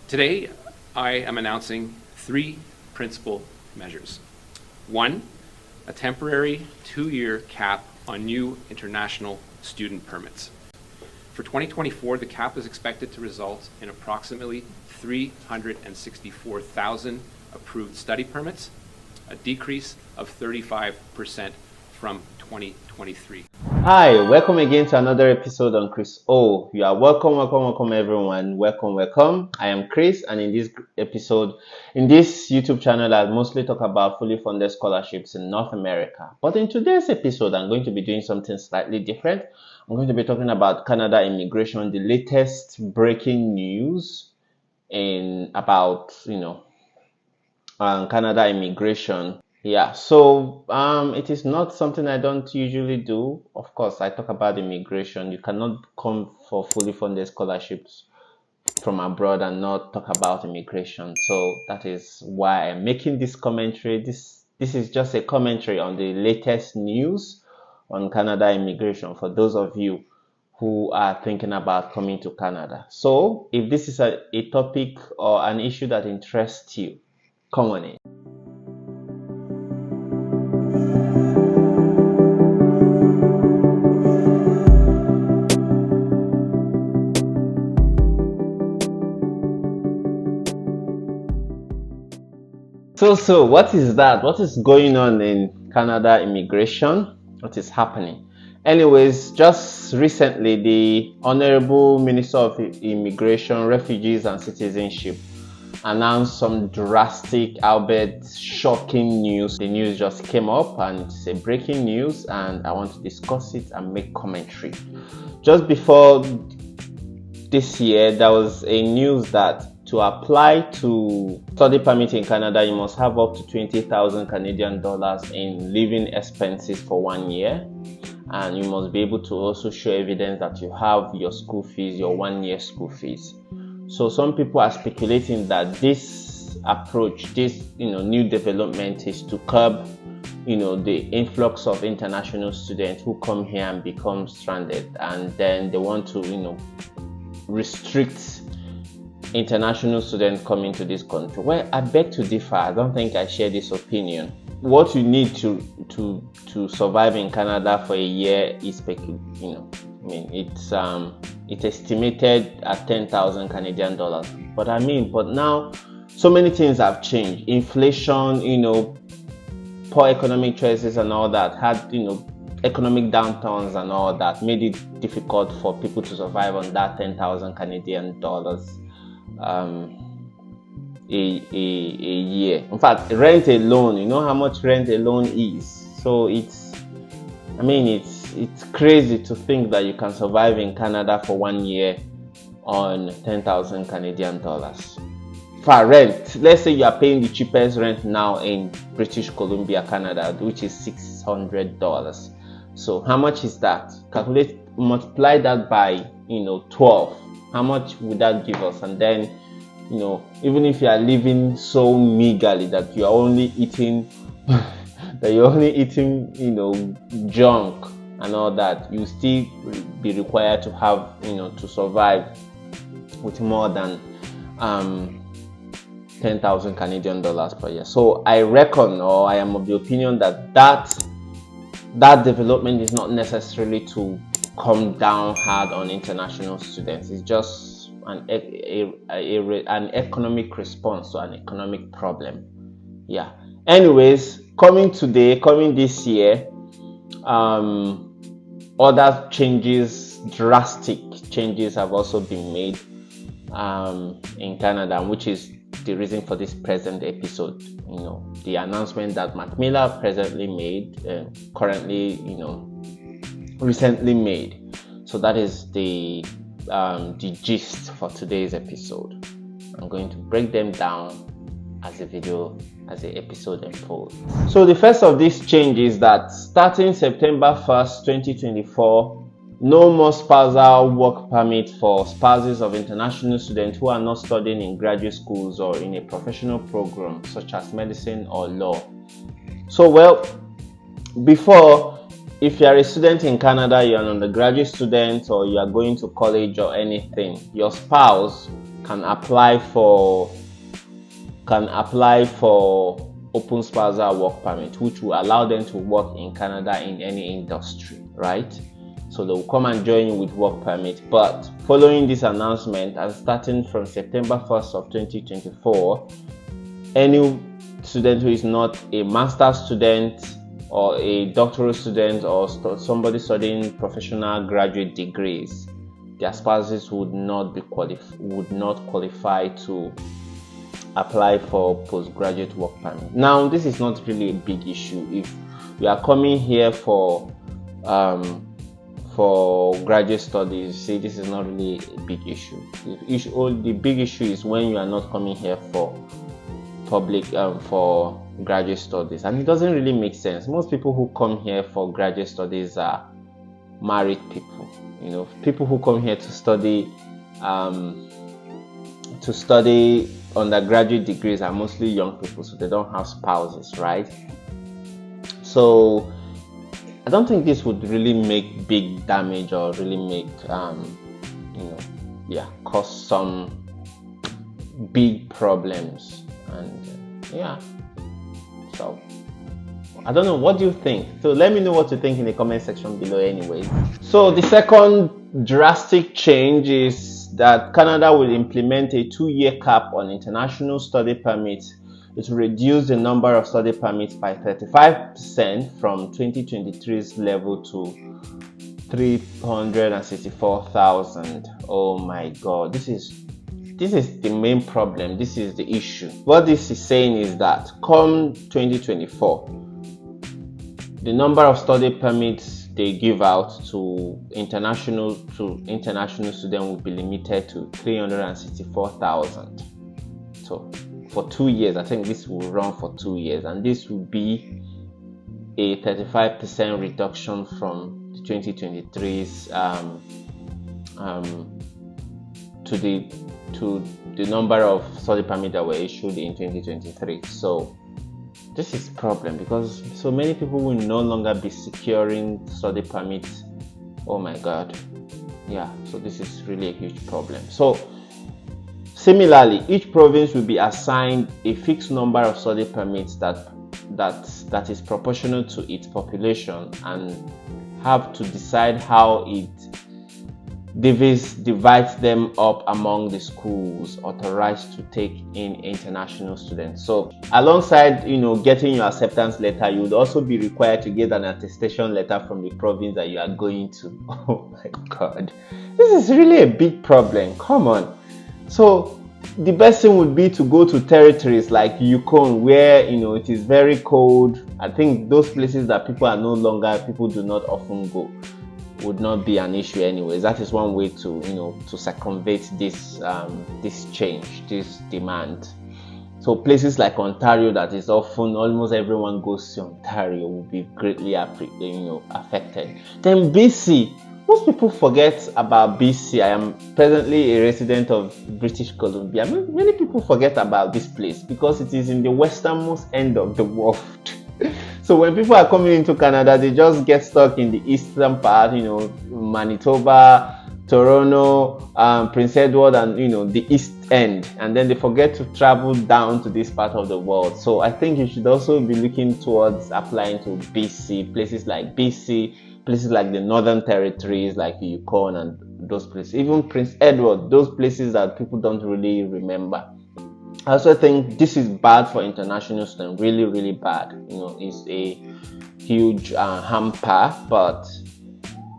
Today, I am announcing 3 principal measures. 1, a temporary 2-year cap on new international student permits. For 2024, the cap is expected to result in approximately 364,000 approved study permits, a decrease of 35% from 2023. Hi, welcome again to another episode on Chrys-O. You are welcome everyone. Welcome. I am Chris, and in this episode, in this YouTube channel, I mostly talk about fully funded scholarships in North America. But in today's episode, I'm going to be doing something slightly different. I'm going to be talking about Canada immigration, the latest breaking news about Canada immigration. Yeah, so it is not something I don't usually do. Of course, I talk about immigration. You cannot come for fully funded scholarships from abroad and not talk about immigration. So that is why I'm making this commentary. This is just a commentary on the latest news on Canada immigration for those of you who are thinking about coming to Canada. So if this is a topic or an issue that interests you, come on in. So what is that? What is going on in Canada immigration? What is happening? Anyways, just recently, the Honorable Minister of Immigration, Refugees and Citizenship announced some drastic, albeit shocking news. The news just came up and it's a breaking news, and I want to discuss it and make commentary. Just before this year, there was a news that to apply to study permit in Canada, you must have up to 20,000 Canadian dollars in living expenses for 1 year, and you must be able to also show evidence that you have your school fees, your 1 year school fees. So some people are speculating that this approach, this new development, is to curb the influx of international students who come here and become stranded, and then they want to restrict international students coming to this country. Well, I beg to differ. I don't think I share this opinion. What you need to survive in Canada for a year is it's estimated at 10,000 Canadian dollars. But now so many things have changed. Inflation, poor economic choices and all that had economic downturns and all that made it difficult for people to survive on that 10,000 Canadian dollars a year. In fact, rent alone, you know how much rent alone is. So it's crazy to think that you can survive in Canada for 1 year on 10,000 Canadian dollars. For rent, let's say you are paying the cheapest rent now in British Columbia, Canada, which is $600. So how much is that? Multiply that by 12. How much would that give us? And then even if you are living so meagerly that you are only eating junk and all that, you still be required to have to survive with more than 10,000 Canadian dollars per year. So I reckon, or I am of the opinion that development is not necessarily to come down hard on international students. It's just an economic response to an economic problem. Yeah. Anyways, coming this year, other changes, drastic changes have also been made in Canada, which is the reason for this present episode. The announcement that Macmillan recently made. So that is the gist for today's episode. I'm going to break them down as the episode unfolds. So the first of these changes is that starting September 1st, 2024, no more spousal work permit for spouses of international students who are not studying in graduate schools or in a professional program such as medicine or law. So before, if you are a student in Canada, you are an undergraduate student, or you are going to college or anything, your spouse can apply for open spousal work permit, which will allow them to work in Canada in any industry, right? So they will come and join you with work permit. But following this announcement, and starting from September 1st of 2024, any student who is not a master's student or a doctoral student or somebody studying professional graduate degrees, their spouses would not qualify to apply for postgraduate work permit. Now, this is not really a big issue. If you are coming here for graduate studies, see, this is not really a big issue. The big issue is when you are not coming here for graduate studies, and it doesn't really make sense. Most people who come here for graduate studies are married people. People who come here to study undergraduate degrees are mostly young people, so they don't have spouses, right? So I don't think this would really make big damage or really make cause some big problems. And so I don't know, what do you think? So let me know what you think in the comment section below anyways. So the second drastic change is that Canada will implement a 2-year cap on international study permits. It will reduce the number of study permits by 35% from 2023's level to 364,000. Oh my God, this is the main problem. This is the issue. What this is saying is that come 2024, the number of study permits they give out to international students will be limited to 364,000. So for 2 years, I think this will run for 2 years, and this will be a 35% reduction from the 2023's to the number of study permits that were issued in 2023. So this is a problem because so many people will no longer be securing study permits. Oh my God. Yeah, so this is really a huge problem. So similarly, each province will be assigned a fixed number of study permits that is proportional to its population, and have to decide how it divides them up among the schools authorized to take in international students. So alongside getting your acceptance letter, you would also be required to get an attestation letter from the province that you are going to. Oh my God, this is really a big problem. Come on. So the best thing would be to go to territories like Yukon, where it is very cold. I think those places that people do not often go would not be an issue anyways. That is one way to circumvent this change, this demand. So places like Ontario, that is often almost everyone goes to Ontario, will be greatly affected. Then BC, most people forget about BC. I am presently a resident of British Columbia. Many people forget about this place because it is in the westernmost end of the world. So when people are coming into Canada, they just get stuck in the eastern part, Manitoba, Toronto, Prince Edward, and the east end, and then they forget to travel down to this part of the world. So I think you should also be looking towards applying to BC, places like the Northern Territories like Yukon and those places, even Prince Edward, those places that people don't really remember. I also think this is bad for international students, really, really bad. It's a huge hamper, but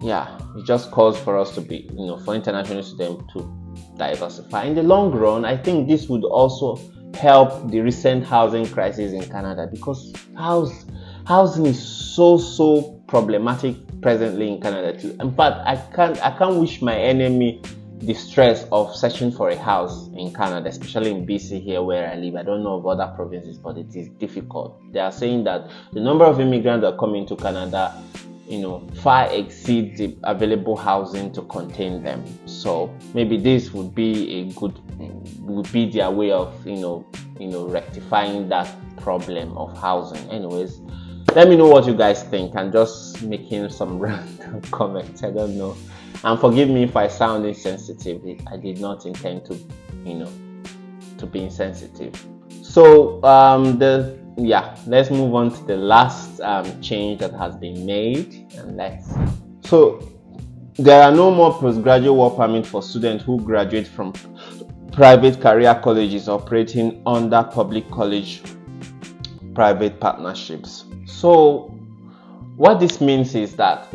yeah, it just calls for us to be, for international students to diversify. In the long run, I think this would also help the recent housing crisis in Canada, because housing is so problematic presently in Canada too. In fact, I can't wish my enemy the stress of searching for a house in Canada, especially in BC here where I live. I don't know of other provinces, but it is difficult. They are saying that the number of immigrants that come into Canada, far exceeds the available housing to contain them. So maybe this would be their way of, rectifying that problem of housing. Anyways, let me know what you guys think. I'm just making some random comments. I don't know. And forgive me if I sound insensitive. I did not intend to to being sensitive. So let's move on to the last change that has been made, and so there are no more postgraduate work permit for students who graduate from private career colleges operating under public college private partnerships. So what this means is that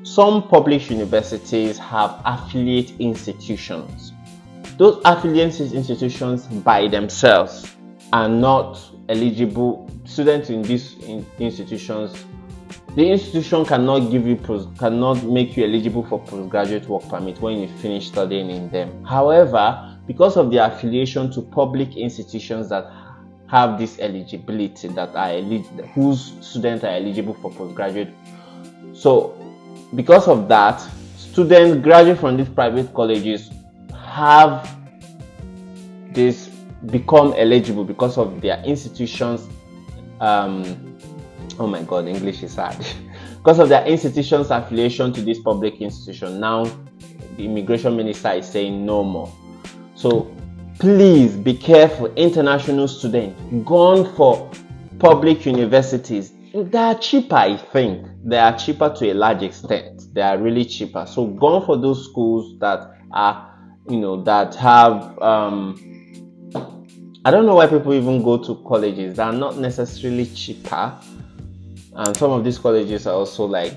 some public universities have affiliate institutions. Those affiliate institutions by themselves are not eligible. Students in these institutions, the institution cannot make you eligible for postgraduate work permit when you finish studying in them. However, because of the affiliation to public institutions that have this eligibility, whose students are eligible for postgraduate, so because of that, students graduate from these private colleges have this become eligible because of their institutions. Oh my god, English is hard. Because of their institution's affiliation to this public institution, now the immigration minister is saying no more. So please be careful, international students gone for public universities. They are cheaper, I think. They are cheaper to a large extent. They are really cheaper. So gone for those schools that are, that have, I don't know why people even go to colleges that are not necessarily cheaper. And some of these colleges are also I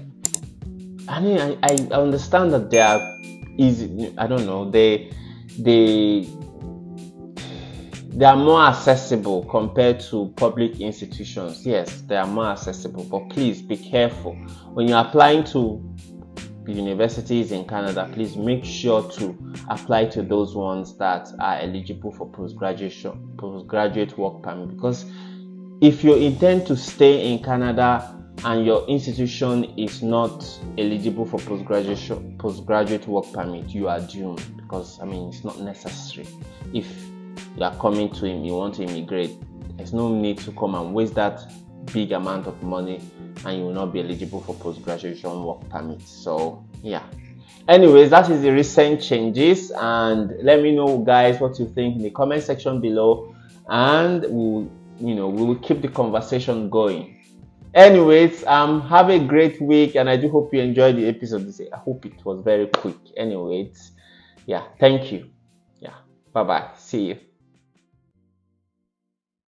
understand that they are easy. I don't know. They are more accessible compared to public institutions. Yes, they are more accessible, but please be careful when you're applying to universities in Canada. Please make sure to apply to those ones that are eligible for postgraduate work permit, because if you intend to stay in Canada and your institution is not eligible for postgraduate work permit, you are doomed, because it's not necessary. If you are coming to you want to immigrate, there's no need to come and waste that big amount of money and you will not be eligible for postgraduation work permit. So yeah, anyways, that is the recent changes, and let me know guys what you think in the comment section below, and we will keep the conversation going. Anyways, have a great week, and I do hope you enjoyed the episode. I hope it was very quick. Anyways, yeah, thank you. Yeah, bye bye, see you.